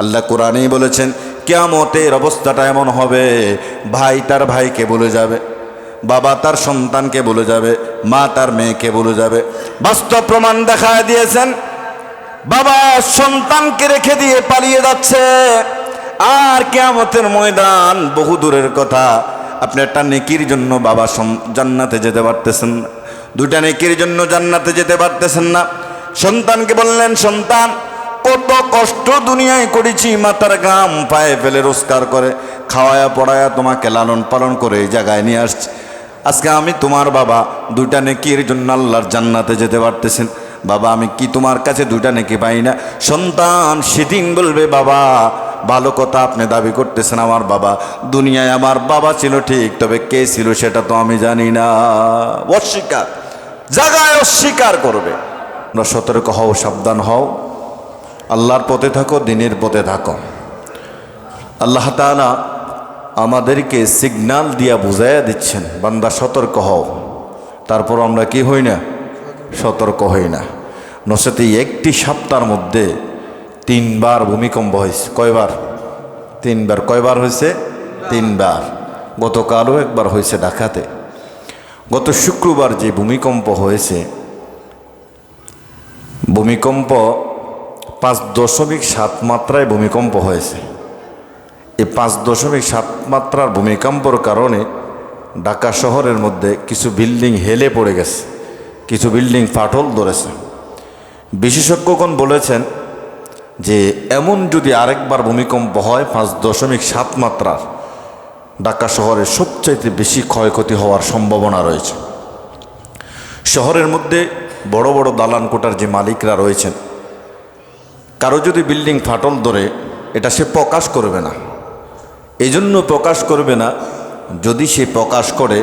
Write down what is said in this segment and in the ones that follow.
আল্লাহ কোরআনেই বলেছেন কিয়ামতের অবস্থাটা এমন হবে, ভাই তার ভাইকে বলে যাবে, বাবা তার সন্তানকে বলে যাবে, মা তার মেয়েকে বলে যাবে। বাস্তব প্রমাণ দেখায় দিয়েছেন, বাবা সন্তানকে রেখে দিয়ে পালিয়ে যাচ্ছে। আর কিয়ামতের ময়দান বহু দূরের কথা, আপনি একটা নেকির জন্য বাবা জান্নাতে যেতে পারতেছেন না, দুইটা নেকির জন্য জান্নাতে যেতে পারতেছেন না। সন্তানকে বললেন, সন্তান কত কষ্ট দুনিয়ায় করেছি, মাথার ঘাম পায়ে ফেলে রোজগার করে খাওয়ায়া পড়ায়া তোমাকে লালন পালন করে এই জায়গায় নিয়ে আসছি। আজকে আমি তোমার বাবা, দুইটা নেকির জন্য আল্লাহর জান্নাতে যেতে পারতেছেন। বাবা আমি কি তোমার কাছে দুইটা নেকি পাই না? সন্তান সেদিন বলবে, বাবা ভালো কথা আপনি দাবি করতেছেন, আমার বাবা দুনিয়ায় আমার বাবা ছিল ঠিক, তবে কে ছিল সেটা তো আমি জানি না। অস্বীকার, জায়গায় অস্বীকার করবে। আমরা সতর্ক হও, সাবধান হও, আল্লাহর পথে থাকো, দিনের পথে থাকো। আল্লাহ তাআলা আমাদেরকে সিগন্যাল দিয়া বুঝাইয়া দিচ্ছেন, বান্দা সতর্ক হও। তারপর আমরা কি হই না? সতর্ক হই না। নচেত এই একটি সপ্তাহের মধ্যে 3 বার ভূমিকম্প হয়েছে। কয়বার? 3 বার। কয়বার হয়েছে? 3 বার। গতকালও একবার হয়েছে ঢাকাতে। গত শুক্রবার যে ভূমিকম্প হয়েছে, ভূমিকম্প 5.7 মাত্রায় ভূমিকম্প হয়েছে। এই 5.7 মাত্রার ভূমিকম্পর কারণে ঢাকা শহরের মধ্যে কিছু বিল্ডিং হেলে পড়ে গেছে, কিছু বিল্ডিং ফাটল ধরেছে। বিশেষজ্ঞগণ বলেছেন যে এমন যদি আরেকবার ভূমিকম্প হয় 5.7 মাত্রার, ঢাকা শহরে সবচাইতে বেশি ক্ষয়ক্ষতি হওয়ার সম্ভাবনা রয়েছে। শহরের মধ্যে বড় বড় দালান কোঠার যে মালিকরা রয়েছেন, কারো যদি বিল্ডিং ফাটল ধরে এটা সে প্রকাশ করবে না। এই জন্য প্রকাশ করবে না, যদি সে প্রকাশ করে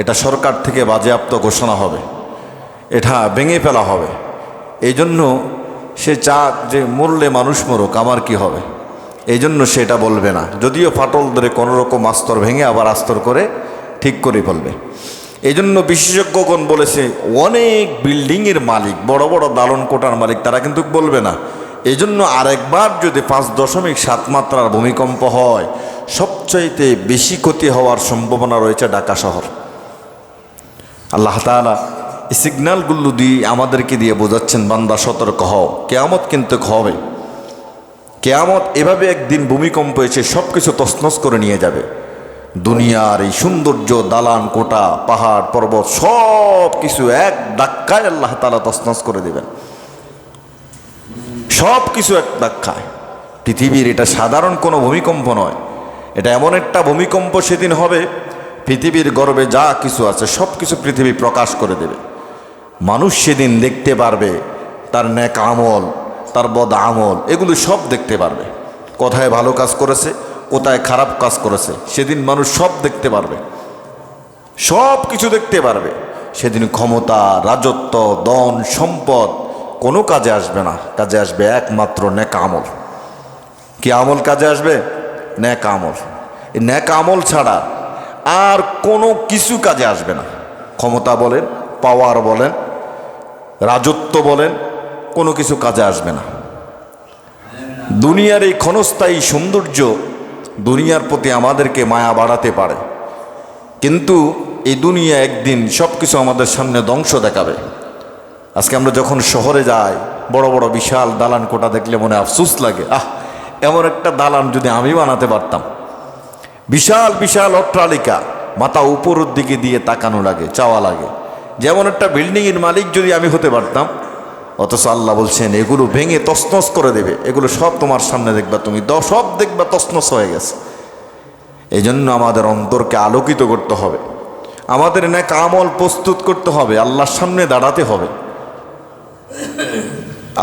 এটা সরকার থেকে বাজেয়াপ্ত ঘোষণা হবে, এটা ভেঙে ফেলা হবে। এই জন্য সে চাক যে মরলে মানুষ মরুক, আমার কি হবে, এই জন্য সে এটা বলবে না। যদিও ফাটল ধরে কোনোরকম আস্তর ভেঙে আবার আস্তর করে ঠিক করে ফেলবে। এই জন্য বিশেষজ্ঞগণ বলেছে অনেক বিল্ডিংয়ের মালিক, বড় বড় দালন কোঠার মালিক, তারা কিন্তু বলবে না। এই জন্য আরেকবার যদি 5.7 মাত্রার ভূমিকম্প হয়, সবচাইতে বেশি ক্ষতি হওয়ার সম্ভাবনা রয়েছে ঢাকা শহর। আল্লাহ তাআলা এই সিগন্যালগুলো দিয়ে আমাদেরকে দিয়ে বোঝাচ্ছেন, বান্দা সতর্ক হও, কিয়ামত কিন্তু হবে। কিয়ামত এভাবে একদিন ভূমিকম্প এসে সব কিছু তছনছ করে নিয়ে যাবে। দুনিয়ার এই সৌন্দর্য, দালান কোটা, পাহাড় পর্বত সব কিছু এক ধাক্কায় আল্লাহ তাআলা তছনছ করে দেবেন। সব কিছু এক ধাক্কায়। পৃথিবীর এটা সাধারণ কোনো ভূমিকম্প নয়, এটা এমন একটা ভূমিকম্প সেদিন হবে, পৃথিবীর গর্বে যা কিছু আছে সব কিছু পৃথিবী প্রকাশ করে দেবে। মানুষ সেদিন দেখতে পারবে তার নেক আমল, তার বদ আমল, এগুলো সব দেখতে পারবে। কোথায় ভালো কাজ করেছে, কোথায় খারাপ কাজ করেছে, সেদিন মানুষ সব দেখতে পারবে, সব কিছু দেখতে পারবে। সেদিন ক্ষমতা, রাজত্ব, ধন সম্পদ কোনো কাজে আসবে না, কাজে আসবে একমাত্র নেক আমল। কি আমল কাজে আসবে? নেক আমল। এই নেক আমল ছাড়া আর কোনো কিছু কাজে আসবে না। ক্ষমতা বলেন, পাওয়ার বলেন, রাজত্ব বলেন, কোনো কিছু কাজে আসবে না। দুনিয়ার এই ক্ষণস্থায়ী সৌন্দর্য দুনিয়ার প্রতি আমাদেরকে মায়া বাড়াতে পারে, কিন্তু এই দুনিয়া একদিন সব কিছু আমাদের সামনে ধ্বংস দেখাবে। আজকে আমরা যখন শহরে যাই, বড় বড় বিশাল দালান কোঠা দেখলে মনে আফসোস লাগে, এমন একটা দালান যদি আমি বানাতে পারতাম। বিশাল বিশাল অট্টালিকা, মাথা উপরের দিকে দিয়ে তাকানো লাগে, চাওয়া লাগে, যেমন একটা বিল্ডিংয়ের মালিক যদি আমি হতে পারতাম। অথচ আল্লাহ বলছেন এগুলো ভেঙে তছনছ করে দেবে, এগুলো সব তোমার সামনে দেখবা, তুমি সব দেখবা তছনছ হয়ে গেছে। এই জন্য আমাদের অন্তরকে আলোকিত করতে হবে, আমাদের নেক আমল প্রস্তুত করতে হবে, আল্লাহর সামনে দাঁড়াতে হবে,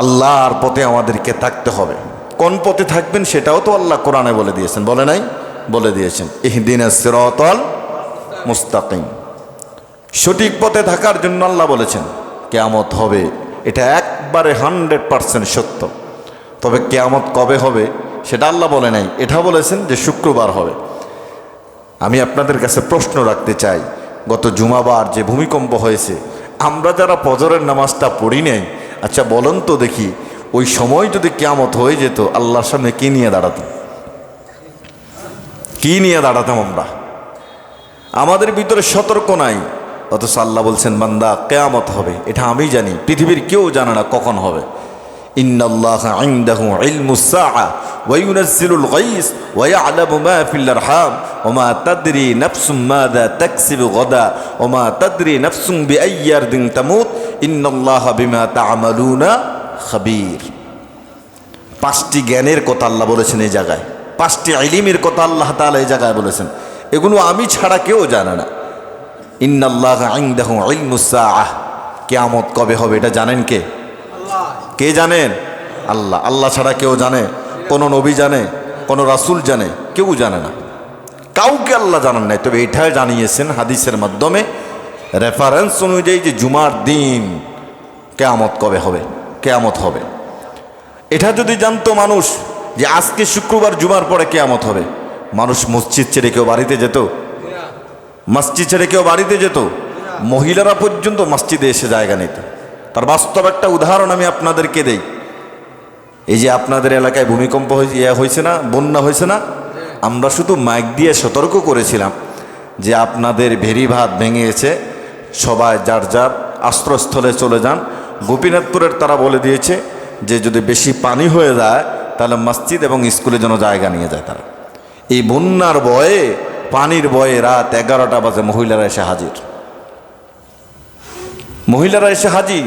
আল্লাহর পথে আমাদেরকে থাকতে হবে। কোন পথে থাকবেন সেটাও তো আল্লাহ কোরআনে বলে দিয়েছেন, বলে নাই? বলে দিয়েছেন ইহদিনাস সিরাতাল মুস্তাকিম। সঠিক পথে থাকার জন্য আল্লাহ বলেছেন কিয়ামত হবে, এটা একবারে 100% সত্য। তবে কিয়ামত কবে হবে সেটা আল্লাহ বলে নাই, এটা বলেছেন যে শুক্রবার হবে। আমি আপনাদের কাছে প্রশ্ন রাখতে চাই, গত জুমাবার যে ভূমিকম্প হয়েছে, আমরা যারা ফজরের নামাজটা পড়ি নাই, আচ্ছা বলুন তো দেখি, ওই সময় যদি কিয়ামত হয়ে যেত, আল্লাহর সামনে কি নিয়ে দাঁড়াতাম? কি নিয়ে দাঁড়াতাম আমরা? আমাদের ভিতরে সতর্ক নাই, অথচ আল্লাহ বলছেন বান্দা কিয়ামত হবে, এটা আমি জানি, পৃথিবীর কেউ জানে না কখন হবে। ইন্নাল্লাহা ইনদাহু ইলমুস সাআ ওয়া ইউনাজ্জিলুল গায়স ওয়া ইয়া'লামু মা ফিল আরহাম ওয়া মা তাদরি নাফসুম মাযা তাকসিবু গাদা ওয়া মা তাদরি নাফসুম বিআইয়ি আরদিন তামুত ইন্নাল্লাহা বিমা তা'মালুনা খাবীর। 5টি জ্ঞানের কথা আল্লাহ বলেছেন এই জায়গায়, 5টি ইলমের কথা আল্লাহ তাআলা এই জায়গায় বলেছেন, এগুলো আমি ছাড়া কেউ জানে না। ইন্নাল্লাহা ইনদাহু ইলমুস সাআ, কিয়ামত কবে হবে এটা জানেন কে? কে জানেন? আল্লাহ। আল্লাহ ছাড়া কেউ জানে? কোনো নবী জানে? কোনো রাসূল জানে? কেউ জানে না, কাউকে আল্লাহ জানান নাই। তবে এটাই জানিয়েছেন হাদিসের মাধ্যমে, রেফারেন্স অনুযায়ী, যে জুমার দিন কিয়ামত কবে হবে, কিয়ামত হবে। এটা যদি জানতো মানুষ যে আজকে শুক্রবার জুমার পরে কিয়ামত হবে, মানুষ মসজিদ ছেড়ে কেউ বাড়িতে যেত? মসজিদ ছেড়ে কেউ বাড়িতে যেত? মহিলারা পর্যন্ত মসজিদে এসে জায়গা নিত। তার বাস্তব একটা উদাহরণ আমি আপনাদেরকে দেই। এই যে আপনাদের এলাকায় ভূমিকম্প হয়েছে না, বন্যা হয়েছে না, আমরা শুধু মাইক দিয়ে সতর্ক করেছিলাম যে আপনাদের ভেরিভাত ভেঙেছে, সবাই যার যার আশ্রয়স্থলে চলে যান। গোপীনাথপুরের তারা বলে দিয়েছে যে যদি বেশি পানি হয়ে যায় তাহলে মসজিদ এবং স্কুলে যেন জায়গা নিয়ে যায় তারা। এই বন্যার ভয়ে, পানির ভয়ে রাত 11টা বাজে মহিলারা এসে হাজির, মহিলারা এসে হাজির,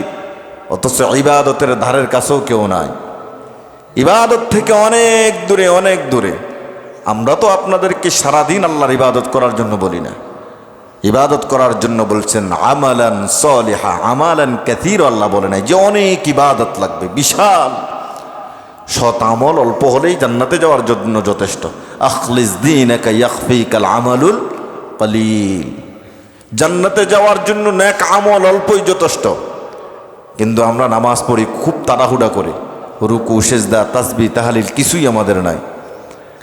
অথচ ইবাদতের ধারের কাছেও কেউ নাই, ইবাদত থেকে অনেক দূরে, অনেক দূরে। আমরা তো আপনাদেরকে সারাদিন আল্লাহর ইবাদত করার জন্য বলি না, ইবাদত করার জন্য বলছেন আমালান সলিহা, আমালান কাসীর। আল্লাহ বলে নাই যে অনেক ইবাদত লাগবে, বিশাল সৎ আমল অল্প হলেই জান্নাতে যাওয়ার জন্য যথেষ্ট। আখলিস দীনাকা ইয়াখফিকাল আমালুল কলিল, জান্নাতে যাওয়ার জন্য নেক আমল অল্পই যথেষ্ট। কিন্তু আমরা নামাজ পড়ি খুব তাড়াহুড়া করে, রুকু সেজদা তাসবিহ তাহলিল কিছুই আমাদের নাই।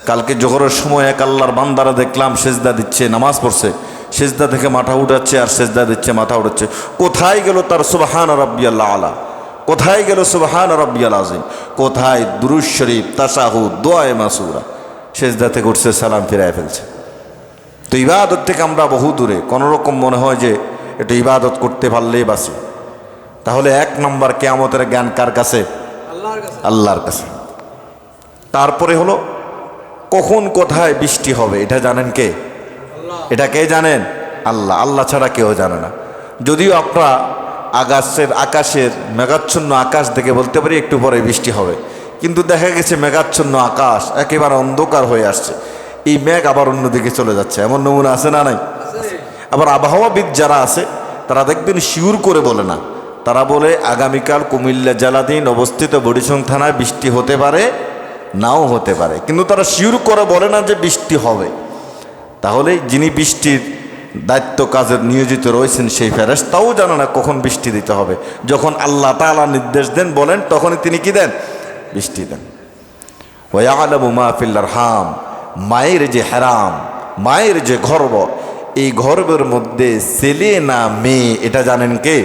কালকে জোহরের সময় এক আল্লাহর বান্দারা দেখলাম সেজদা দিচ্ছে, নামাজ পড়ছে, সেজদা থেকে মাথা উঠাচ্ছে আর সেজদা দিচ্ছে, মাথা উঠাচ্ছে। কোথায় গেল তার সুবহান রাব্বিয়াল আলা? কোথায় গেল সুবহান রাব্বিয়াল আযীম? কোথায় দুরূদ শরীফ, তাশাহুদ, দোয়ায়ে মাসুরা? সেজদা থেকে উঠছে, সালাম ফিরায় ফেলছে। তো ইবাদত থেকে আমরা বহু দূরে। কোনোরকম মনে হয় যে একটু ইবাদত করতে পারলেই বাসি। তাহলে 1 নম্বর কিয়ামতের জ্ঞান কার কাছে? আল্লাহর কাছে। তারপরে হলো কখন কোথায় বৃষ্টি হবে, এটা জানেন কে? এটা কে জানেন? আল্লাহ। আল্লাহ ছাড়া কেউ জানে না। যদিও আমরা আকাশের মেঘাচ্ছন্ন আকাশ দেখে বলতে পারি একটু পরে বৃষ্টি হবে, কিন্তু দেখা গেছে মেঘাচ্ছন্ন আকাশ একেবারে অন্ধকার হয়ে আসছে, এই মেঘ আবার অন্যদিকে চলে যাচ্ছে। এমন নমুনা আছে না নাই? আবার আবহাওয়াবিদ যারা আছে তারা দেখবেন শিউর করে বলে না, তারা বলে আগামীকাল কুমিল্লা জেলাধীন অবস্থিত বরিশং থানায় বৃষ্টি হতে পারে, নাও হতে পারে, কিন্তু তারা শিউর করে বলে না যে বৃষ্টি হবে। তাহলে যিনি বৃষ্টির দায়িত্ব কাজের নিয়োজিত রয়েছেন সেই ফেরেশতাও জানে না কখন বৃষ্টি দিতে হবে। যখন আল্লাহ তাআলা নির্দেশ দেন, বলেন, তখনই তিনি কি দেন? বৃষ্টি দেন। ওয়া ইয়ালামু মা ফিল আরহাম, মায়ের যে হারাম, মায়ের যে গর্ভ, এই গর্ভের মধ্যে ছেলে না মেয়ে এটা জানেন কে?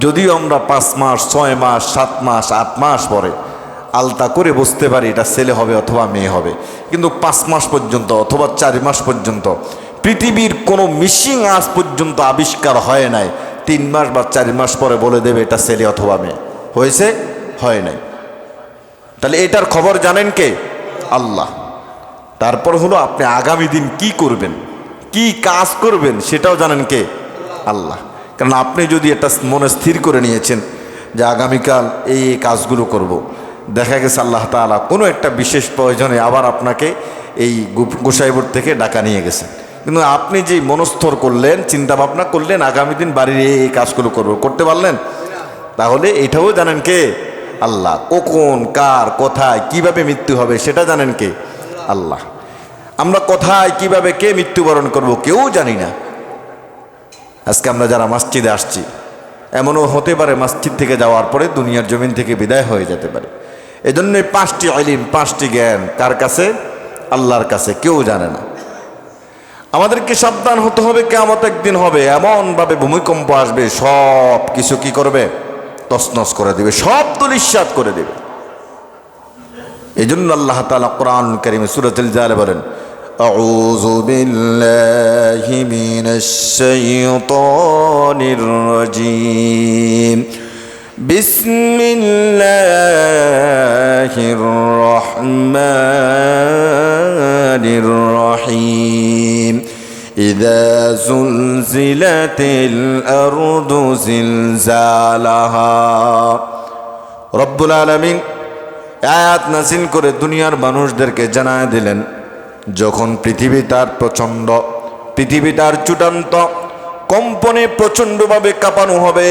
যদিও আমরা 5 মাস 6 মাস 7 মাস 8 মাস পরে আলতা করে বুঝতে পারি এটা ছেলে হবে অথবা মেয়ে হবে, কিন্তু 5 মাস পর্যন্ত অথবা 4 মাস পর্যন্ত পৃথিবীর কোনো মিশিং আজ পর্যন্ত আবিষ্কার হয় নাই 3 মাস বা 4 মাস পরে বলে দেবে এটা ছেলে অথবা মেয়ে। হয়েছে? হয় নাই। তাহলে এটার খবর জানেন কে? আল্লাহ। তারপর হলো আপনি আগামী দিন কি করবেন, কি কাজ করবেন সেটাও জানেন কে? আল্লাহ। কারণ আপনি যদি এটা মনে স্থির করে নিয়েছেন যে আগামীকাল এই কাজগুলো করব, দেখা গেছে আল্লাহ তাআলা কোনো একটা বিশেষ প্রয়োজনে আবার আপনাকে এই গোসাইপুর থেকে ঢাকা নিয়ে গেছেন, কিন্তু আপনি যেই মনস্থর করলেন, চিন্তা ভাবনা করলেন আগামী দিন বাড়ির এই কাজগুলো করব, করতে পারলেন? তাহলে এটাও জানেন কে? আল্লাহ। কখন, কার, কোথায়, কিভাবে মৃত্যু হবে সেটা জানেন কে? আল্লাহ। আমরা কোথায়, কিভাবে, কে মৃত্যুবরণ করব কেউ জানি না। আজকে আমরা যারা মসজিদে আসছি, এমনও হতে পারে মসজিদ থেকে যাওয়ার পরে দুনিয়ার জমিন থেকে বিদায় হয়ে যেতে পারে। এজন্যই 5টি ইলম, 5টি জ্ঞান কার কাছে? আল্লাহর কাছে, কেউ জানে না। আমাদেরকে সাবধান হতে হবে, কিয়ামত একদিন হবে, এমনভাবে ভূমিকম্প আসবে, সব কিছু কি করবে? তছনছ করে দিবে, সব ধূলিসাৎ করে দিবে। এই জন্য আল্লাহ তাআলা কোরআন কারীমে সূরাতুল জারিয়াত বলেন, আউযু বিল্লাহি মিনাশ শাইতানির রাজীম, বিসমিল্লাহির রহমানির রহিম, ইযা যুলজিলাতিল আরদু জিলজালাহা। রব্বুল আলামিন আয়াত নাযিল করে দুনিয়ার মানুষদেরকে জানায় দিলেন, যখন পৃথিবী তার চূড়ান্ত কম্পনে প্রচণ্ডভাবে কাঁপানো হবে।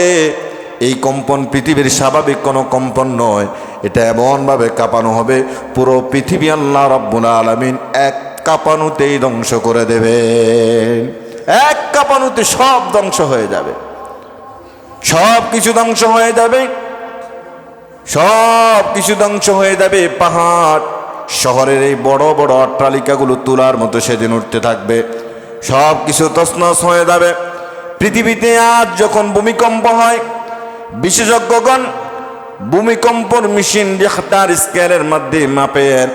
এই কম্পন পৃথিবীর স্বাভাবিক কোনো কম্পন নয়, এটা এমনভাবে কাঁপানো হবে পুরো পৃথিবী আল্লাহ রাব্বুল আলামিন এক কাঁপানুতেই ধ্বংস করে দেবে। এক কাঁপানুতে সব ধ্বংস হয়ে যাবে, সব কিছু ধ্বংস হয়ে যাবে, সব কিছু ধ্বংস হয়ে যাবে। পাহাড় শহরের এই বড় বড় অট্টালিকাগুলো তুলার মতো সেদিন উঠতে থাকবে, সব কিছু তছনছ হয়ে যাবে। পৃথিবীতে আজ যখন ভূমিকম্প হয়, বিশেষজ্ঞগণ ভূমিকম্পর মেশিন রিখটার স্কেলের মধ্যে মাপেন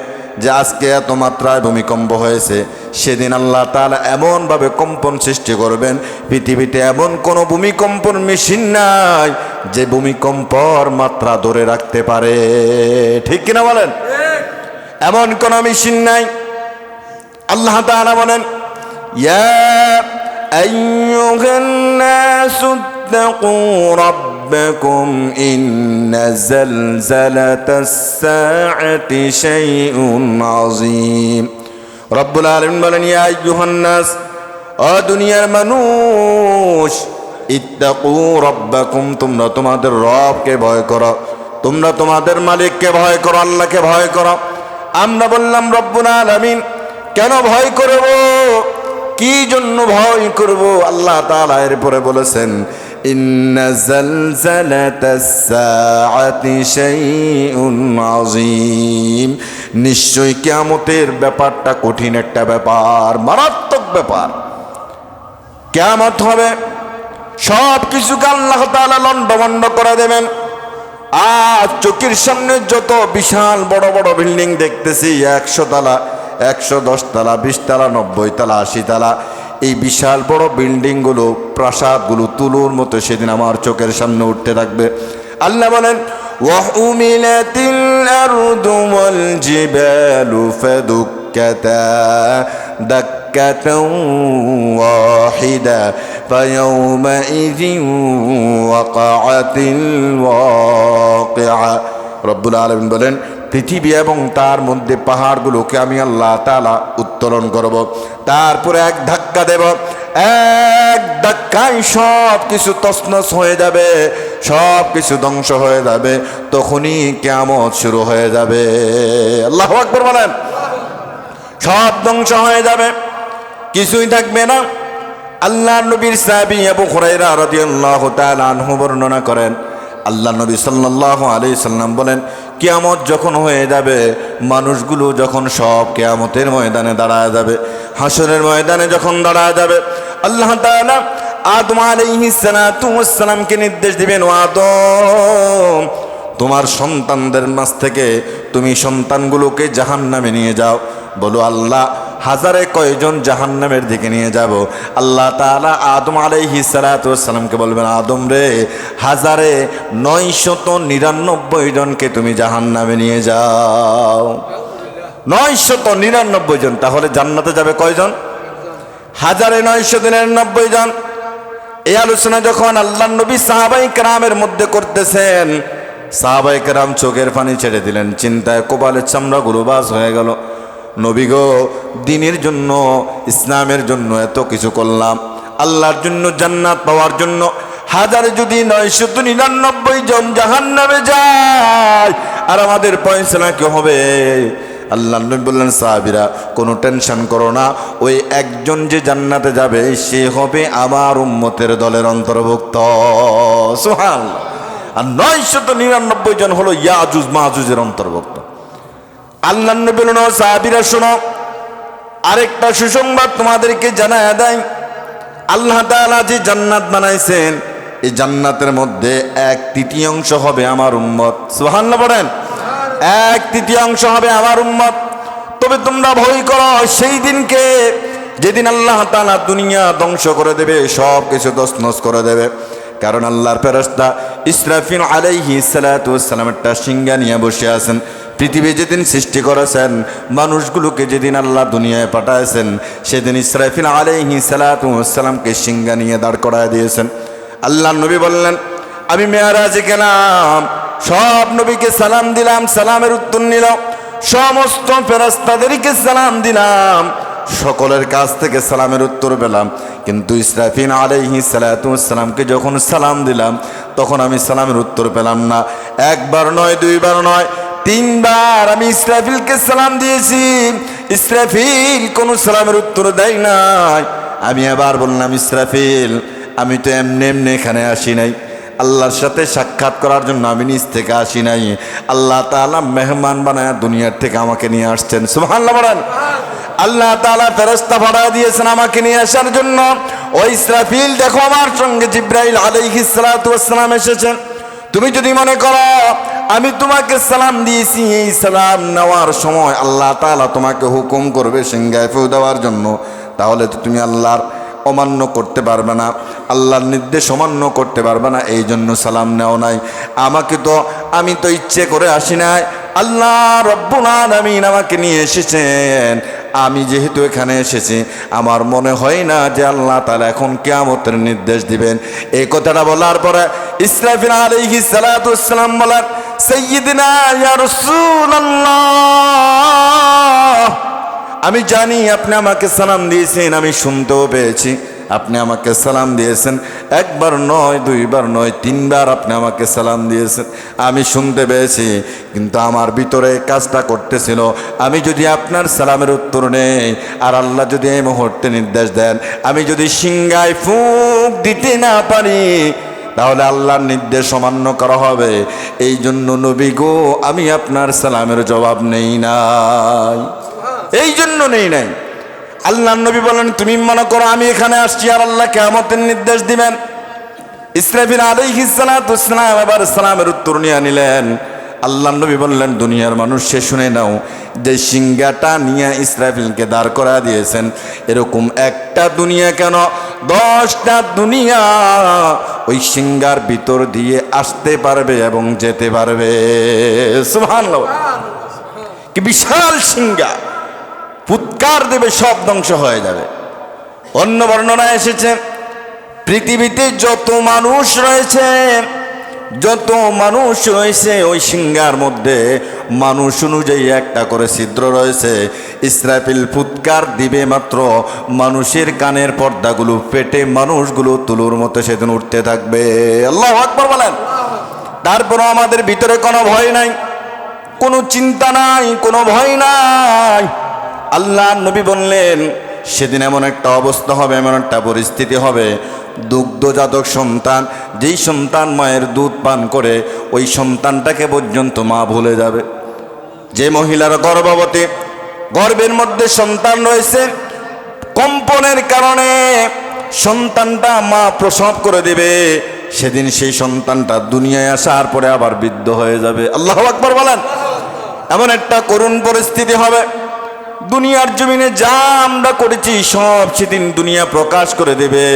যে আজকে এত মাত্রায় ভূমিকম্প হয়েছে। সেদিন আল্লাহ তাআলা এমনভাবে কম্পন সৃষ্টি করবেন, পৃথিবীতে এমন কোনো ভূমিকম্পর মেশিন নাই যে ভূমিকম্পর মাত্রা ধরে রাখতে পারে। ঠিক কিনা বলেন? এমন কোনো মেশিন নাই। আল্লাহ তাআলা বলেন, ইয়া আইয়ুহান নাসু ইত্তাকু রাব্বাকুম ইন্না যালজালাতাস সাআতি শাইউন আযীম। রব্বুল আলামিন বলেন, ইয়া আইয়ুহান নাস, ও দুনিয়ার মানুষ, ইত্তাকু রাব্বাকুম, তোমরা তোমাদের রবকে ভয় করো, তোমরা তোমাদের মালিককে ভয় করো, আল্লাহকে ভয় করো। আমরা বললাম রব্বুল আলামিন কেন ভয় করব, কি জন্য ভয় করব? আল্লাহ তাআলা এরপরে বলেছেন, ইন্না যালজালাতাস সাআতি শাইউন আযীম, নিশ্চয়ই কিয়ামতের ব্যাপারটা কঠিন একটা ব্যাপার, মারাত্মক ব্যাপার। কিয়ামত হবে, সব কিছুকে আল্লাহ তাআলা লন্ডভন্ড করে দেবেন। আজ চোখের সামনে যত বিশাল বড় বড় বিল্ডিং দেখতেছি, 100 তলা, 110 তলা, 20 তলা, 90 তলা, 80 তলা, এই বিশাল বড় বিল্ডিংগুলো, প্রাসাদগুলো তুলোর মতো সেদিন আমার চোখের সামনে উঠতে থাকবে। আল্লাহ বলেন, ওয়াহুমিলাতিল আরদু ওয়াল জিবালু ফাদুক্কাতা দাক্কাতাও ওয়াহিদা ফায়াউমাইযিন ওয়াকাআতিল ওয়াকিআ। রব্বুল আলামিন বলেন, পৃথিবী এবং তার মধ্যে পাহাড়গুলোকে আমি আল্লাহ তাআলা উত্তোলন করব, তারপরে এক ধাক্কা দেব, এক ধাক্কায় সব কিছু তছনছ হয়ে যাবে, সব কিছু ধ্বংস হয়ে যাবে। তখনই কিয়ামত শুরু হয়ে যাবে। আল্লাহু আকবার বলেন। সব ধ্বংস হয়ে যাবে, কিছুই থাকবে না। আল্লাহর নবীর সাহাবী আবু হুরায়রা রাদিয়াল্লাহু তাআলা আনহু বর্ণনা করেন, আল্লাহ নবী সাল্লাল্লাহু আলাইহি সাল্লাম বলেন, কিয়ামত যখন হয়ে যাবে, মানুষগুলো যখন সব কিয়ামতের ময়দানে দাঁড়ায় যাবে, হাসরের ময়দানে যখন দাঁড়ায় যাবে, আল্লাহ তাআলা আদম আলাইহিস সালাতু ওয়াস সালামকে নির্দেশ দিবেন, ও আদম, তোমার সন্তানদের মাঝ থেকে তুমি সন্তানগুলোকে জাহান্নামে নিয়ে যাও। বলো আল্লাহ, হাজারে কয়জন জাহান্নামের দিকে নিয়ে যাব? আল্লাহ তাআলা আদম আলাইহিস সালাতু ওয়াস সালামকে বলবেন, আদম রে, হাজারে 999 জনকে তুমি জাহান্নামে নিয়ে যাও। 999 জন। তাহলে জান্নাতে যাবে কয়জন? হাজারে 999 জন। এই আলোচনা যখন আল্লাহর নবী সাহাবায়ে কেরামের মধ্যে করতেছেন, সাহাবায়ে কেরাম চোখের পানি ছেড়ে দিলেন, চিন্তায় কপালের চামড়াগুলো বাজ হয়ে গেল। নবী গো, দ্বীনের জন্য, ইসলামের জন্য এত কিছু করলাম, আল্লাহর জন্য, জান্নাত পাওয়ার জন্য, হাজারে যদি 999 জন জাহান্নামে যায়, আর আমাদের ফয়সালা কি হবে? আল্লাহ নবী বললেন, সাহাবীরা কোনো টেনশন করো না, ওই একজন যে জান্নাতে যাবে সে হবে আমার উম্মতের দলের অন্তর্ভুক্ত। সুবহানাল্লাহ। আর 999 জন হলো ইয়াজুজ মাজুজের অন্তর্ভুক্ত। আল্লাহ নবী বললেন, ও সাহাবীরা শোনো, আরেকটা সুসংবাদ তোমাদেরকে জানায়া দেয়। আল্লাহ তাআলা যে জান্নাত বানাইছেন, এই জান্নাতের মধ্যে 1/3 হবে আমার উম্মত। সুবহানাল্লাহ বলেন। 1/3 হবে আমার উম্মত। তবে তোমরা ভয় করো সেই দিনকে, যেদিন আল্লাহ তাআলা দুনিয়া ধ্বংস করে দেবে, সব কিছু তছনছ করে দেবে। কারণ আল্লাহর ফেরেশতা ইসরাফিল আলাইহিস সালাতু ওয়াস সালাম একটা সিংহা নিয়ে বসে আছেন। পৃথিবী যেদিন সৃষ্টি করেছেন, মানুষগুলোকে যেদিন আল্লাহ দুনিয়ায় পাঠাইছেন, সেদিন ইসরাফিল আলাইহিস সালাতু ওয়াস সালামকে সিংহা নিয়ে দাঁড় করায় দিয়েছেন। আল্লাহর নবী বললেন, আমি মেরাজে গেলাম, সব নবীকে সালাম দিলাম, সালামের উত্তর নিলাম, সমস্ত ফেরেশতাদেরকে সালাম দিলাম, সকলের কাছ থেকে সালামের উত্তর পেলাম। কিন্তু ইসরাফিল আলাইহিস সালাতু ওয়াস সালামকে যখন সালাম দিলাম, তখন আমি সালামের উত্তর পেলাম না। একবার নয়, দুইবার নয়, 3বার আমি ইসরাফিলকে সালাম দিয়েছি। ইসরাফিল কোনো সালামের উত্তর দেয় নাই। আমি আবার বললাম, ইসরাফিল, আমি তো এমনি এমনি এখানে আসি নাই, আল্লাহর সাথে সাক্ষাৎ করার জন্য আমি নিজ থেকে আসি নাই। আল্লাহ তাআলা মেহমান বানায় দুনিয়ার থেকে আমাকে নিয়ে আসছেন। সুবহানাল্লাহ বলেন। আল্লাহ তাআলা ফেরেশতা পাঠিয়ে দিয়েছেন আমাকে নিয়ে আসার জন্য। ওই ইসরাফিল, দেখো আমার সঙ্গে জিবরাইল আলাইহিস সালাতু ওয়াস সালাম এসেছেন। তুমি যদি মনে করো আমি তোমাকে সালাম দিয়েছি, এই সালাম নেওয়ার সময় আল্লাহ তাআলা তোমাকে হুকুম করবে সিংহায় ফু দেওয়ার জন্য, তাহলে তো তুমি আল্লাহর অমান্য করতে পারবে না, আল্লাহর নির্দেশ অমান্য করতে পারবে না। এই জন্য সালাম নেও নাই। আমি তো ইচ্ছে করে আসি নাই, আল্লাহ রব্বুল আলামিন আমাকে নিয়ে এসেছেন। আমি যেহেতু এখানে এসেছি, আমার মনে হয় না যে আল্লাহ তাআলা এখন কিয়ামতের নির্দেশ দিবেন। এই কথাটা বলার পরে ইসরাফিল আলাইহিস সালাতু ওয়াস সালাম বলেন, সাইয়্যিদিনা ইয়া রাসূলুল্লাহ, আমি জানি আপনি আমাকে সালাম দিয়েছেন, আমি শুনতেও পেয়েছি আপনি আমাকে সালাম দিয়েছেন। একবার নয়, দুইবার নয়, 3বার আপনি আমাকে সালাম দিয়েছেন, আমি শুনতে পেয়েছি। কিন্তু আমার ভিতরে কাজটা করতেছিল, আমি যদি আপনার সালামের উত্তর নেই, আর আল্লাহ যদি এই মুহূর্তে নির্দেশ দেন, আমি যদি সিংহায় ফুঁক দিতে না পারি, তাহলে আল্লাহর নির্দেশ অমান্য করা হবে। এই জন্য নবী গো, আমি আপনার সালামের জবাব নেই নাই, এই জন্য নেই নাই। আল্লাহ নবী বলেন, তুমি মনে করো আমি এখানে আসছি আর আল্লাহ কিয়ামতের নির্দেশ দিবেন। ইসরাফিল আলাইহিস সালাতু ওয়াস সালাম আবার সালামের উত্তর নিয়ে নিলেন। আল্লাহ নবী বললেন, দুনিয়ার মানুষ সে শুনে নাও, যে সিংহাটা নিয়ে ইসরাফিলকে দাঁড় করা দিয়েছেন, এরকম একটা দুনিয়া কেন, 10টা দুনিয়া ওই সিংহার ভিতর দিয়ে আসতে পারবে এবং যেতে পারবে। সুবহানাল্লাহ। কি বিশাল সিংহা, ফুৎকার দেবে, সব ধ্বংস হয়ে যাবে। অন্য বর্ণনায় এসেছে, পৃথিবীতে যত মানুষ রয়েছে ওই সিংহার মধ্যে মানুষ অনুযায়ী একটা করে ছিদ্র রয়েছে। ইসরাফিল ফুৎকার দিবে মাত্র, মানুষের কানের পর্দাগুলো পেটে মানুষগুলো তুলোর মতো সেদিন উঠতে থাকবে। আল্লাহু আকবার বলেন। তারপরও আমাদের ভিতরে কোনো ভয় নাই, কোনো চিন্তা নাই, কোনো ভয় নাই। আল্লাহ নবী বললেন, সেদিন এমন একটা অবস্থা হবে, এমন একটা পরিস্থিতি হবে, দুগ্ধজাতক সন্তান, যেই সন্তান মায়ের দুধ পান করে, ওই সন্তানটাকে পর্যন্ত মা ভুলে যাবে। যে মহিলার গর্ভবতী, গর্ভের মধ্যে সন্তান রয়েছে, কম্পনের কারণে সন্তানটা মা প্রসব করে দেবে, সেদিন সেই সন্তানটা দুনিয়ায় আসার পরে আবার বৃদ্ধ হয়ে যাবে। আল্লাহু আকবার বলেন। এমন একটা করুণ পরিস্থিতি হবে। দুনিয়ার জমিনে যা আমরা করেছি সব সেদিন দুনিয়া প্রকাশ করে দেবে।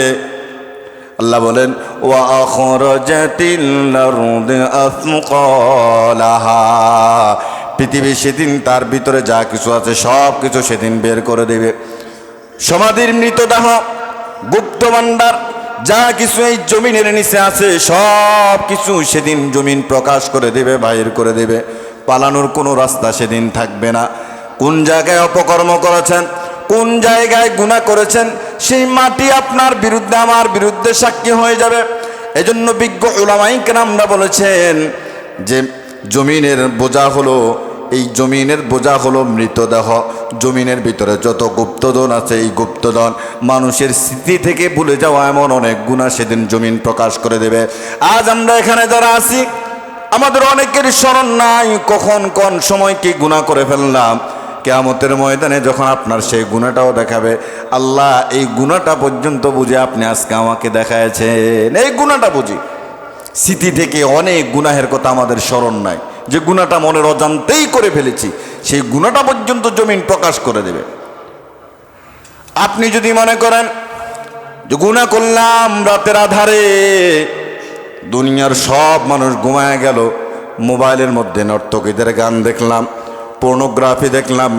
আল্লাহ বলেন, ওয়া আখরাজাতিল আরদু আথকালাহা, পৃথিবী সেদিন তার ভিতরে যা কিছু আছে সব কিছু সেদিন বের করে দেবে। সমাধির মৃতদেহ, গুপ্ত ভাণ্ডার, যা কিছু এই জমিনের নিচে আছে সব কিছু সেদিন জমিন প্রকাশ করে দেবে, বাইর করে দেবে। পালানোর কোনো রাস্তা সেদিন থাকবে না। কোন জায়গায় অপকর্ম করেছেন, কোন জায়গায় গুনাহ করেছেন, সেই মাটি আপনার বিরুদ্ধে আমার বিরুদ্ধে সাক্ষী হয়ে যাবে। এজন্য বিজ্ঞ উলামায়ে কেরামরা বলেছেন যে জমিনের বোঝা হলো, এই জমিনের বোঝা হলো মৃতদেহ। জমিনের ভিতরে যত গুপ্তধন আছে, এই গুপ্তধন মানুষের স্মৃতি থেকে ভুলে যাওয়া এমন অনেক গুনাহ সেদিন জমিন প্রকাশ করে দেবে। আজ আমরা এখানে যারা আছি, আমাদের অনেকের স্মরণ নাই কখন কোন সময় কি গুনাহ করে ফেললাম। কিয়ামতের ময়দানে যখন আপনার সেই গুনাহটাও দেখাবে, আল্লাহ এই গুনাহটা পর্যন্ত বুঝে আপনি আজকে আমাকে দেখায়ছেন, এই গুনাহটা বুঝি। স্মৃতি থেকে অনেক গুনাহের কথা আমাদের স্মরণ নাই, যে গুনাহটা মনের অজান্তেই করে ফেলেছি, সেই গুনাহটা পর্যন্ত জমিন প্রকাশ করে দেবে। আপনি যদি মনে করেন যে গুনাহ করলাম রাতের আধারে, দুনিয়ার সব মানুষ ঘুমায় গেল, মোবাইলের মধ্যে নর্তকীদের গান দেখলাম, পর্নোগ্রাফি দেখলাম,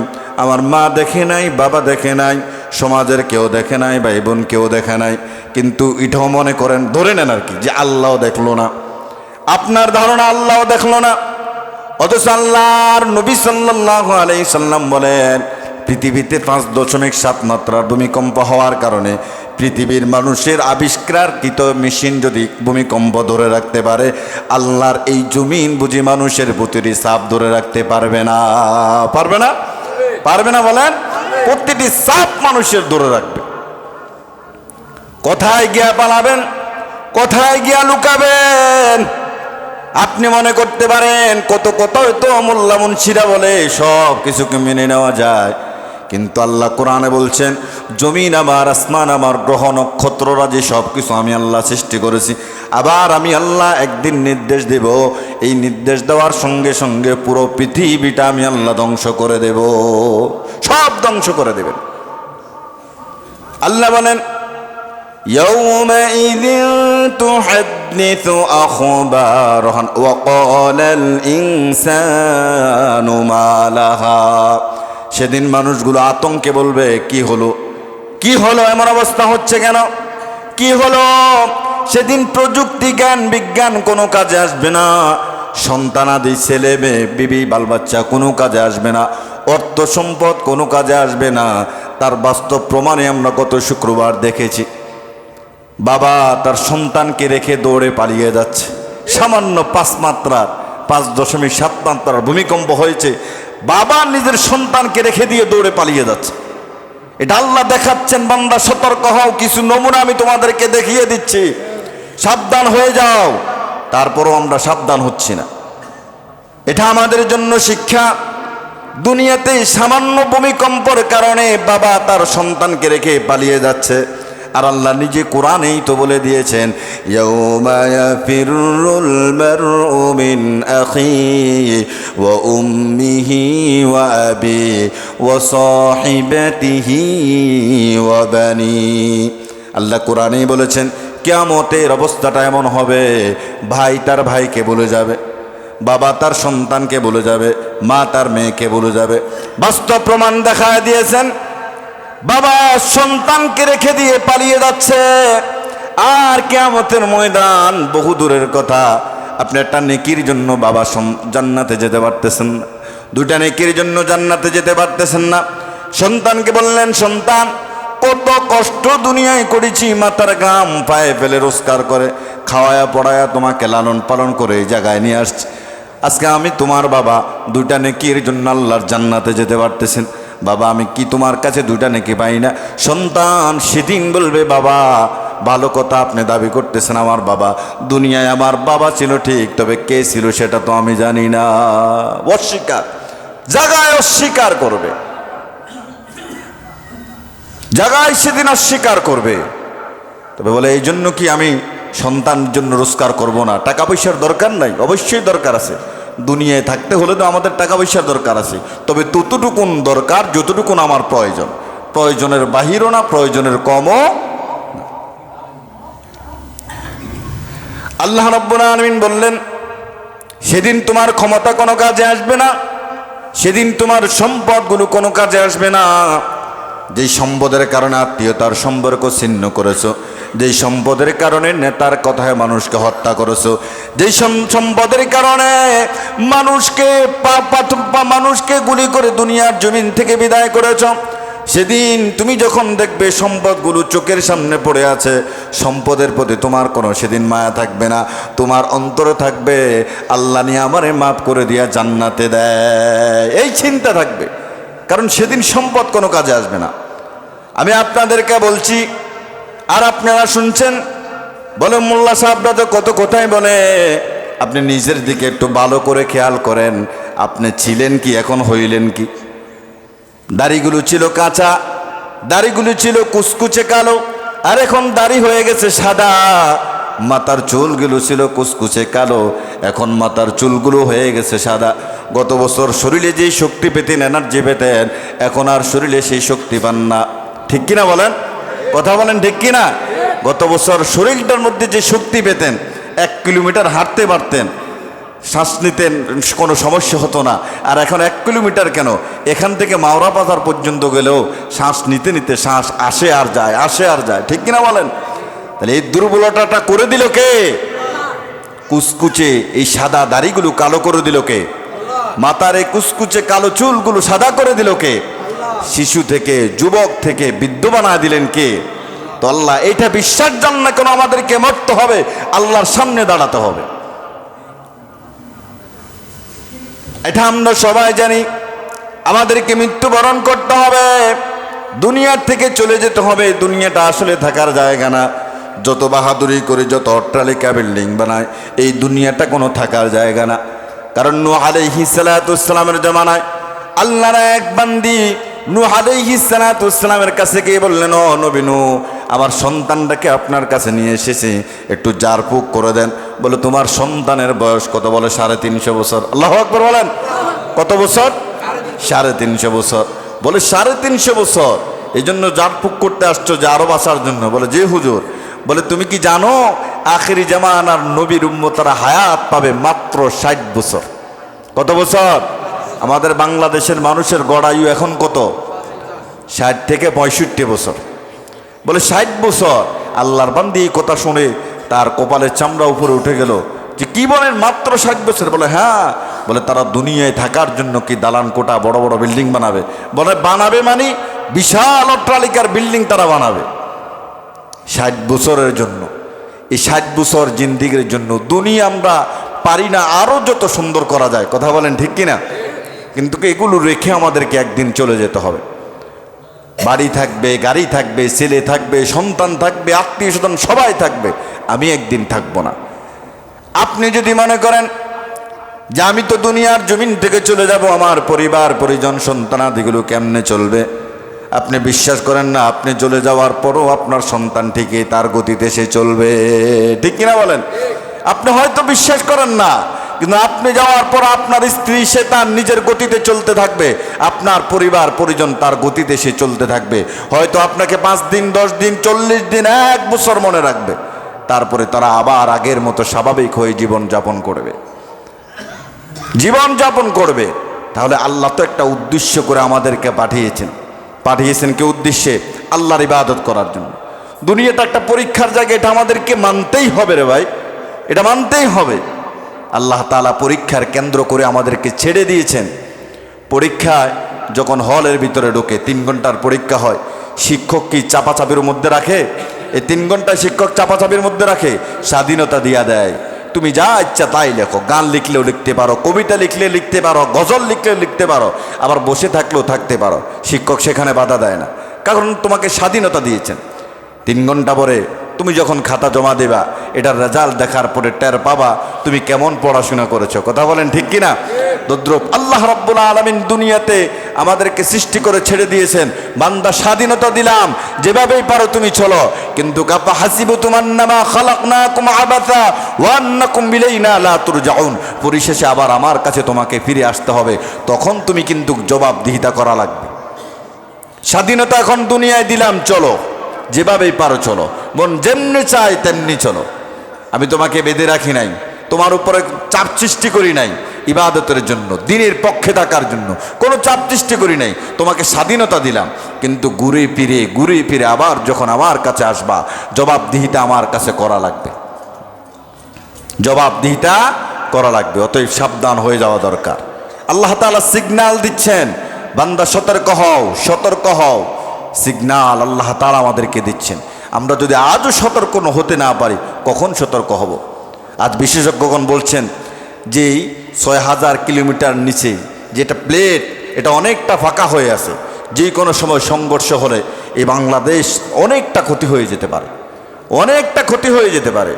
আমার মা দেখে নাই, বাবা দেখে নাই, সমাজের কেউ দেখে নাই, ভাই বোন কেউ দেখে নাই, কিন্তু এটাও মনে করেন, ধরে নেন আর কি, যে আল্লাহও দেখলো না। আপনার ধারণা আল্লাহও দেখলো না, অথচ আল্লাহর নবী সাল্লাল্লাহু আলাইহি সাল্লাম বলেন পৃথিবীতে 5.7 মাত্রার ভূমিকম্প হওয়ার কারণে পৃথিবীর মানুষের আবিষ্কারকৃত মেশিন যদি ভূমিকম্প ধরে রাখতে পারে, আল্লাহর এই জমিন বুঝি মানুষের প্রতিটি চাপ ধরে রাখতে পারবে না? পারবে না? পারবে না বলেন? প্রতিটি চাপ মানুষের ধরে রাখবে। কোথায় গিয়া পালাবেন? কোথায় গিয়া লুকাবেন? আপনি মনে করতে পারেন কত কত তো মোল্লা মুন্সিরা বলে সব কিছুকে মেনে নেওয়া যায়, কিন্তু আল্লাহ কোরআনে বলছেন জমিন আমার, আসমান আমার, গ্রহ নক্ষত্ররা যে সব কিছু আমি আল্লাহ সৃষ্টি করেছি, আবার আমি আল্লাহ একদিন নির্দেশ দেব, এই নির্দেশ দেওয়ার সঙ্গে সঙ্গে পুরো পৃথিবীটা আমি আল্লাহ ধ্বংস করে দেব, সব ধ্বংস করে দেবেন। আল্লাহ বলেন يومئذ تحدث أخبارها وقال الإنسان ما لها। সেদিন মানুষগুলো আতঙ্কে বলবে কি হলো, কি হলো, এমন অবস্থা হচ্ছে কেন, কি হলো? সেদিন প্রযুক্তি জ্ঞান বিজ্ঞান কোনো কাজে আসবে না, সন্তানাদি ছেলে মেয়ে বিবি বাল বাচ্চা কোনো কাজে আসবে না, অর্থ সম্পদ কোনো কাজে আসবে না। তার বাস্তব প্রমাণে আমরা গত শুক্রবার দেখেছি, বাবা তার সন্তানকে রেখে দৌড়ে পালিয়ে যাচ্ছে। সামান্য 5.7 মাত্রার ভূমিকম্প হয়েছে, বাবা নিজের সন্তানকে রেখে দিয়ে দৌড়ে পালিয়ে যাচ্ছে। এটা আল্লাহ দেখাচ্ছেন, বান্দা সতর্ক হও, কিছু নমুনা আমি তোমাদেরকে দেখিয়ে দিচ্ছি, সাবধান হয়ে যাও। তারপরও আমরা সাবধান হচ্ছি না। এটা আমাদের জন্য শিক্ষা। দুনিয়াতে সামান্য ভূমিকম্পের কারণে বাবা তার সন্তানকে রেখে পালিয়ে যাচ্ছে, আর আল্লাহ নিজে কোরআনেই তো বলে দিয়েছেন ইয়াউমা ইয়াফিরুল মারউ মিন আখিহি ওয়া উম্মিহি ওয়া আবিহি ওয়া সাহিবাতিহি ওয়া বানি। আল্লাহ কোরআনেই বলেছেন কিয়ামতের অবস্থাটা এমন হবে, ভাই তার ভাইকে বলে যাবে, বাবা তার সন্তানকে বলে যাবে, মা তার মেয়েকে বলে যাবে। বাস্তব প্রমাণ দেখায় দিয়েছেন, বাবা সন্তানকে রেখে দিয়ে পালিয়ে যাচ্ছে। আর কিয়ামতের ময়দান বহু দূরের কথা, আপনি একটা নেকির জন্য বাবা জান্নাতে যেতে পারতেছেন না, দুইটা নেকির জন্য জান্নাতে যেতে পারতেছেন না। সন্তানকে বললেন, সন্তান কত কষ্ট দুনিয়ায় করেছি, মাথার ঘাম পায়ে ফেলে রোজগার করে খাওয়ায়া পড়ায়া তোমাকে লালন পালন করে এই জায়গায় নিয়ে আসছি, আজকে আমি তোমার বাবা, দুইটা নেকির জন্য আল্লাহর জান্নাতে যেতে পারতেছেন, বাবা আমি কি তোমার কাছে দুইটা নেকি পাই না? সন্তান সেদিন বলবে, বাবা ভালো কথা আপনি দাবি করতেছেন, আমার বাবা, দুনিয়ায় আমার বাবা ছিল ঠিক, তবে কে ছিল সেটা তো আমি জানি না। অস্বীকার, জায়গায় অস্বীকার করবে, জায়গায় সেদিন অস্বীকার করবে। তবে বলে এই জন্য কি আমি সন্তানের জন্য রোজগার করব না? টাকা পয়সার দরকার নাই, অবশ্যই দরকার আছে, দুনিয়ায় থাকতে হলে তো আমাদের টাকা পয়সার দরকার আছে, তবে ততটুকুন দরকার যতটুকুন আমার প্রয়োজন, প্রয়োজনের বাহিরও না, প্রয়োজনের কমও। আল্লাহ রাব্বুল আলামিন বললেন সেদিন তোমার ক্ষমতা কোনো কাজে আসবে না, সেদিন তোমার সম্পদগুলো কোনো কাজে আসবে না। যেই সম্পদের কারণে আত্মীয়তার সম্পর্ক ছিন্ন করেছো, যেই সম্পদের কারণে নেতার কথায় মানুষকে হত্যা করেছো, যেই সম্পদের কারণে মানুষকে গুলি করে দুনিয়ার জমিন থেকে বিদায় করেছ, সেদিন তুমি যখন দেখবে সম্পদগুলো চোখের সামনে পড়ে আছে, সম্পদের প্রতি তোমার কোনো সেদিন মায়া থাকবে না, তোমার অন্তরে থাকবে আল্লাহ নিয়ে আমারে মাফ করে দিয়া জান্নাতে দেয়, এই চিন্তা থাকবে। কারণ সেদিন সম্পদ কোনো কাজে আসবে না। আমি আপনাদেরকে বলছি আর আপনারা শুনছেন, বলে মোল্লা সাহেবরা তো কত কথাই বলে, আপনি নিজের দিকে একটু ভালো করে খেয়াল করেন, আপনি ছিলেন কি, এখন হইলেন কি? দাড়িগুলো ছিল কাঁচা, দাড়িগুলো ছিল কুচকুচে কালো, আর এখন দাড়ি হয়ে গেছে সাদা। মাথার চুলগুলো ছিল কুচকুচে কালো, এখন মাথার চুলগুলো হয়ে গেছে সাদা। গত বছর শরীরে যেই শক্তি পেতেন, এনার্জি পেতেন, এখন আর শরীরে সেই শক্তি পান না। ঠিক কিনা বলেন? কথা বলেন ঠিক কিনা? গত বছর শরীরটার মধ্যে যে শক্তি পেতেন, 1 কিলোমিটার হাঁটতে পারতেন, শ্বাস নিতেন, কোনো সমস্যা হতো না। আর এখন 1 কিলোমিটার কেন, এখান থেকে মাওরা বাজার পর্যন্ত গেলেও শ্বাস নিতে নিতে শ্বাস আসে আর যায়, আসে আর যায়। ঠিক কিনা বলেন? তাহলে এই দুর্বলতাটা করে দিল কে? কুচকুচে এই সাদা দাড়িগুলো কালো করে দিল কে? মাথার এই কুচকুচে কালো চুলগুলো সাদা করে দিল কে? শিশু থেকে, যুবক থেকে বৃদ্ধ বানায় দিলেন কে? তো আল্লাহ এইটা বিশ্বাস জান না কেন আমাদেরকে মরতে হবে, আল্লাহর সামনে দাঁড়াতে হবে। এটা আমরা সবাই জানি, আমাদেরকে মৃত্যুবরণ করতে হবে, দুনিয়ার থেকে চলে যেতে হবে। দুনিয়াটা আসলে থাকার জায়গা না। যত বাহাদুরি করে, যত অট্টালিকা বিল্ডিং বানায়, এই দুনিয়াটা কোনো থাকার জায়গা না। কারণ নূহ আলাইহিস সালাতুস সালামের জামানায় আল্লাহর এক বান্দি নূহ আলাইহিস সালাতুস সালামের কাছে গিয়ে বললেন, ও নবী নূহ, আমার সন্তানটাকে আপনার কাছে নিয়ে এসেছি, একটু জারপুক করে দেন। বলে, তোমার সন্তানের বয়স কত? বলে, 350 বছর। আল্লাহু আকবার বলেন। কত বছর? 350 বছর। বলে, 350 বছর এই জন্য জারপুক করতে আসছো যে আরো বাঁচার জন্য? বলে, জি হুজুর। বলে, তুমি কি জানো আখিরি জামানার নবীর উম্মতরা হায়াত পাবে মাত্র 60 বছর। কত বছর? আমাদের বাংলাদেশের মানুষের গড়ায়ু এখন কত? 60 থেকে 65 বছর। বলে, 60 বছর? আল্লাহর বান্দি এই কথা শুনে তার কপালের চামড়া উপরে উঠে গেল, যে কি বলেন মাত্র 60 বছর? বলে, হ্যাঁ। বলে, তারা দুনিয়ায় থাকার জন্য কি দালান কোটা, বড় বড় বিল্ডিং বানাবে? বলে, বানাবে মানে বিশাল অট্টালিকার বিল্ডিং তারা বানাবে 60 বছরের জন্য। এই 60 বছর জিন্দিগির জন্য দুনিয়া আমরা পারি না আরো যত সুন্দর করা যায়। কথা বলেন ঠিক কিনা? কিন্তু এগুলো রেখে আমাদেরকে একদিন চলে যেতে হবে। বাড়ি থাকবে, গাড়ি থাকবে, ছেলে থাকবে, সন্তান থাকবে, আত্মীয় স্বজন সবাই থাকবে, আমি একদিন থাকবো না। আপনি যদি মনে করেন যে আমি তো দুনিয়ার জমিন থেকে চলে যাব, আমার পরিবার পরিজন সন্তানাদিগুলো কেমনে চলবে? আপনি বিশ্বাস করেন না, আপনি চলে যাওয়ার পরও আপনার সন্তান ঠিকই তার গতিতে সে চলবে। ঠিক কিনা বলেন? আপনি হয়তো বিশ্বাস করেন না, কিন্তু আপনি যাওয়ার পর আপনার স্ত্রী সে তার নিজের গতিতে চলতে থাকবে, আপনার পরিবার পরিজন তার গতিতে সে চলতে থাকবে। হয়তো আপনাকে 5 দিন, 10 দিন, 40 দিন, 1 বছর মনে রাখবে, তারপরে তারা আবার আগের মতো স্বাভাবিক হয়ে জীবন যাপন করবে। তাহলে আল্লাহ তো একটা উদ্দেশ্য করে আমাদেরকে পাঠিয়েছেন কি উদ্দেশ্যে? আল্লাহর ইবাদত করার জন্য। দুনিয়াটা একটা পরীক্ষার জায়গা, এটা আমাদেরকে মানতেই হবে রে ভাই, এটা মানতেই হবে। আল্লাহ তাআলা পরীক্ষার কেন্দ্র করে আমাদেরকে ছেড়ে দিয়েছেন। পরীক্ষায় যখন হলের ভিতরে ঢোকে, 3 ঘন্টার পরীক্ষা হয়, শিক্ষক কি চাপাচাপির মধ্যে রাখে? এই 3 ঘন্টায় শিক্ষক চাপাচাপির মধ্যে রাখে? স্বাধীনতা দিয়া দেয়, তুমি যা ইচ্ছা তাই লেখো। গান লিখলেও লিখতে পারো, কবিতা লিখলে লিখতে পারো, গজল লিখলেও লিখতে পারো, আবার বসে থাকলেও থাকতে পারো। শিক্ষক সেখানে বাধা দেয় না, কারণ তোমাকে স্বাধীনতা দিয়েছেন। 3 ঘন্টা পরে তুমি যখন খাতা জমা দেবা, এটার রেজাল্ট দেখার পরে টের পাবা তুমি কেমন পড়াশোনা করেছো। কথা বলেন ঠিক কিনা? তদ্রূপ আল্লাহ রাব্বুল আলামিন দুনিয়াতে আমাদেরকে সৃষ্টি করে ছেড়ে দিয়েছেন, বান্দা স্বাধীনতা দিলাম, যেভাবেই পারো তুমি চলো। কিন্তু কাফা হাসিবতুম আন্নামা খালাকনাকুম আবাসা ওয়া আন্নাকুম ইলাইনা লা তুরজাউন, পরিশেষে আবার আমার কাছে তোমাকে ফিরে আসতে হবে, তখন তুমি কিন্তু জবাবদিহিতা করা লাগবে। স্বাধীনতা এখন দুনিয়ায় দিলাম, চলো যেভাবেই পারো চলো, মন যেমনি চাই তেমনি চলো। আমি তোমাকে বেঁধে রাখি নাই, তোমার উপরে চাপ সৃষ্টি করি নাই, ইবাদতের জন্য, দ্বীনের পক্ষে থাকার জন্য কোনো চাপ সৃষ্টি করি নাই। তোমাকে স্বাধীনতা দিলাম, কিন্তু ঘুরে ফিরে আবার যখন আমার কাছে আসবা, জবাবদিহিতা আমার কাছে করা লাগবে, জবাবদিহিতা করা লাগবে। অতএব সাবধান হয়ে যাওয়া দরকার। আল্লাহ তাআলা সিগন্যাল দিচ্ছেন, বান্দা সতর্ক হও, সতর্ক হও। সিগন্যাল আল্লাহ তাআলা আমাদেরকে দিচ্ছেন। আমরা যদি আজও সতর্ক হতে না পারি, কখন সতর্ক হব? আজ বিশেষজ্ঞগণ বলছেন যে 6000 কিলোমিটার নিচে যেটা প্লেট, এটা অনেকটা ফাঁকা হয়ে আছে, যে কোনো সময় সংঘর্ষ হলে এই বাংলাদেশ অনেকটা ক্ষতি হয়ে যেতে পারে, অনেকটা ক্ষতি হয়ে যেতে পারে।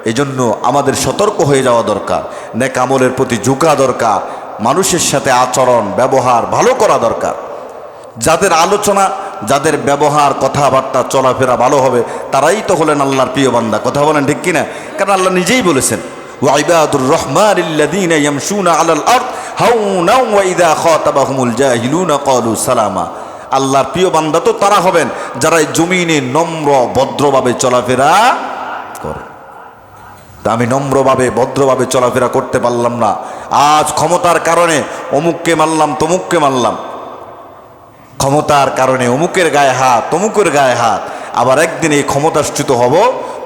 এই জন্য আমাদের সতর্ক হয়ে যাওয়া দরকার, নেক আমলের প্রতি ঝুঁকা দরকার, মানুষের সাথে আচরণ ব্যবহার ভালো করা দরকার। যাদের আলোচনা, যাদের ব্যবহার, কথাবার্তা, চলাফেরা ভালো হবে, তারাই তো হলেন আল্লাহর প্রিয় বান্দা। কথা বলেন ঠিক কিনা? কারণ আল্লাহ নিজেই বলেছেন, ওয়াইবাদুর রহমানিল্লাযীনা ইয়ামশুনা আলাল আরদ হাওনা ওয়া ইযা খাতাবাহুমুল জাহিলুনা ক্বালু সালামা। আল্লাহর প্রিয় বান্দা তো তারা হবেন যারা এই জমিনে নম্র ভদ্রভাবে চলাফেরা করে। তা আমি নম্রভাবে ভদ্রভাবে চলাফেরা করতে পারলাম না, আজ ক্ষমতার কারণে অমুককে মারলাম, তমুককে মারলাম, ক্ষমতার কারণে অমুকের গায়ে হাত, তমুকের গায়ে হাত। আবার একদিন এই ক্ষমতাচ্যুত হব,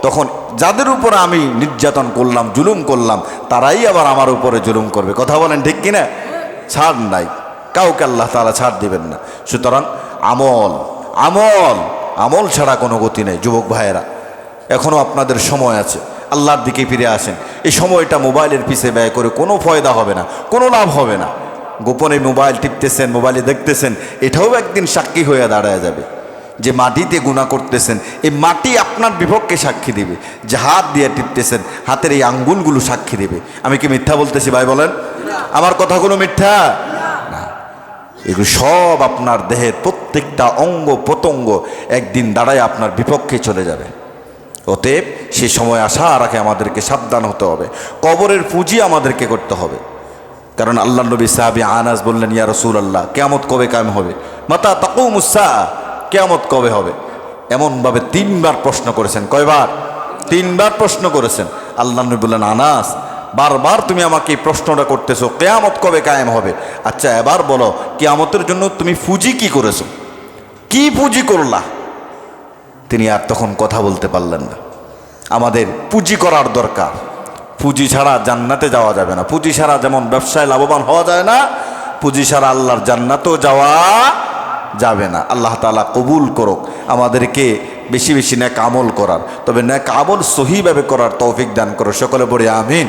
তখন যাদের উপর আমি নির্যাতন করলাম, জুলুম করলাম, তারাই আবার আমার উপরে জুলুম করবে। কথা বলেন ঠিক কিনা? ছাড় নাই, কাউকে আল্লাহ তাআলা ছাড় দিবেন না। সুতরাং আমল আমল আমল ছাড়া কোনো গতি নেই। যুবক ভাইয়েরা, এখনও আপনাদের সময় আছে, আল্লাহর দিকে ফিরে আসেন। এই সময়টা মোবাইলের পিছে ব্যয় করে কোনো ফয়দা হবে না, কোনো লাভ হবে না। গোপনে মোবাইল টিপতেছেন, মোবাইলে দেখতেছেন, এটাও একদিন সাক্ষী হয়ে দাঁড়ায় যাবে। যে মাটিতে গুনাহ করতেছেন, এই মাটি আপনার বিপক্ষে সাক্ষী দিবে। যে হাত দিয়ে টিপতেছেন, হাতের এই আঙ্গুলগুলো সাক্ষী দিবে। আমি কি মিথ্যা বলতেছি ভাই? বলেন, আমার কথাগুলো মিথ্যা না? এগুলো সব আপনার দেহের প্রত্যেকটা অঙ্গ প্রত্যঙ্গ একদিন দাঁড়ায় আপনার বিপক্ষে চলে যাবে। অতএব সে সময় আসার আগে আমাদেরকে সাবধান হতে হবে। কবরের পুঁজি আমাদেরকে করতে হবে। কারণ আল্লাহ নবী সাহাবী আনাস বললেন, ইয়া রাসূলুল্লাহ, কিয়ামত কবে কায়েম হবে? মাতা তাকুমুস সাআ, কিয়ামত কবে হবে? এমনভাবে 3 বার প্রশ্ন করেছেন। কয়বার? 3 বার প্রশ্ন করেছেন। আল্লাহ নবী বললেন, আনাস, বারবার তুমি আমাকে এই প্রশ্নটা করতেছো, কিয়ামত কবে কায়েম হবে? আচ্ছা এবার বলো, কিয়ামতের জন্য তুমি পুঁজি কি করেছো? কি পুঁজি করলা? তিনি আর তখন কথা বলতে পারলেন না। আমাদের পুঁজি করার দরকার। পুঁজি ছাড়া জান্নাতে যাওয়া যাবে না। পুঁজি ছাড়া যেমন ব্যবসায় লাভবান হওয়া যায় না, পুঁজি ছাড়া আল্লাহর জান্নাতেও যাওয়া যাবে না। আল্লাহ তাআলা কবুল করুক আমাদেরকে বেশি বেশি নেক আমল করার, তবে নেক আমল সহিভাবে করার তৌফিক দান করো। সকলে পড়ে আমিন।